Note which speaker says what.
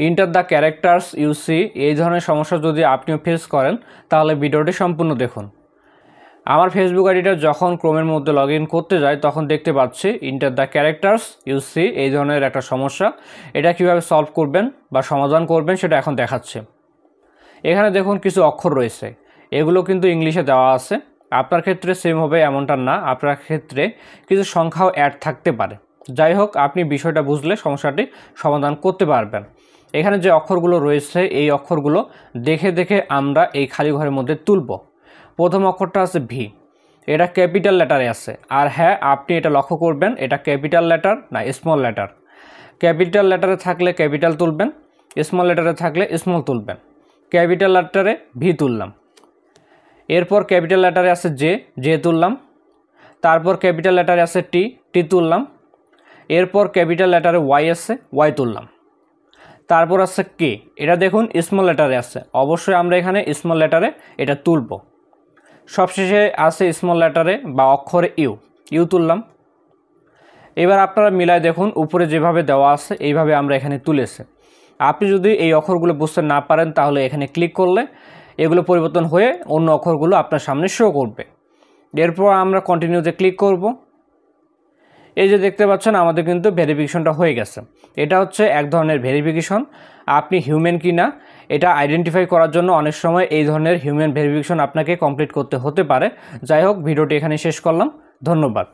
Speaker 1: Inter the characters you see, এই ধরনের সমস্যা যদি আপনিও ফেস করেন তাহলে ভিডিওটি সম্পূর্ণ দেখুন। আমার ফেসবুক আইডিটা যখন ক্রোমের মধ্যে লগ ইন করতে যাই তখন দেখতে পাচ্ছি enter the characters you see, এই ধরনের একটা সমস্যা। এটা কিভাবে সলভ করবেন বা সমাধান করবেন সেটা এখন দেখাচ্ছে। এখানে দেখুন কিছু অক্ষর রয়েছে, এগুলো কিন্তু ইংলিশে দেওয়া আছে। আপনার ক্ষেত্রে সেম হবে এমনটা না, আপনার ক্ষেত্রে কিছু সংখ্যাও অ্যাড থাকতে পারে। যাই হোক, আপনি বিষয়টা বুঝলে সমস্যাটি সমাধান করতে পারবেন। এখানে যে অক্ষরগুলো রয়েছে এই অক্ষরগুলো দেখে দেখে আমরা এই খালি ঘরের মধ্যে তুলব। প্রথম অক্ষরটা আছে ভি, এটা ক্যাপিটাল লেটারে আছে। আর হ্যাঁ, আপনি এটা লক্ষ্য করবেন এটা ক্যাপিটাল লেটার না স্মল লেটার। ক্যাপিটাল লেটারে থাকলে ক্যাপিটাল তুলবেন, স্মল লেটারে থাকলে স্মল তুলবেন। ক্যাপিটাল লেটারে ভি তুললাম, এরপর ক্যাপিটাল লেটারে আছে জে তুললাম, তারপর ক্যাপিটাল লেটারে আছে টি তুললাম, এরপর ক্যাপিটাল লেটারে ওয়াই আছে ওয়াই তুললাম, তারপর আছে কে, এটা দেখুন স্মল লেটারে আছে, অবশ্যই আমরা এখানে স্মল লেটারে এটা তুলব। সবশেষে আছে স্মল লেটারে বা অক্ষরে ইউ তুললাম। এবার আপনারা মিলায় দেখুন উপরে যেভাবে দেওয়া আছে এইভাবে আমরা এখানে তুলেছি। আপনি যদি এই অক্ষরগুলো বুঝতে না পারেন তাহলে এখানে ক্লিক করলে এগুলো পরিবর্তন হয়ে অন্য অক্ষরগুলো আপনার সামনে শো করবে। এরপর আমরা কন্টিনিউতে ক্লিক করব। এই যে দেখতে পাচ্ছেন আমাদের কিন্তু ভেরিফিকেশনটা হয়ে গেছে। এটা হচ্ছে এক ধরনের ভেরিফিকেশন, আপনি হিউম্যান কি না এটা আইডেন্টিফাই করার জন্য অনেক সময় এই ধরনের হিউম্যান ভেরিফিকেশন আপনাকে কমপ্লিট করতে হতে পারে। যাই হোক, ভিডিওটি এখানে শেষ করলাম, ধন্যবাদ।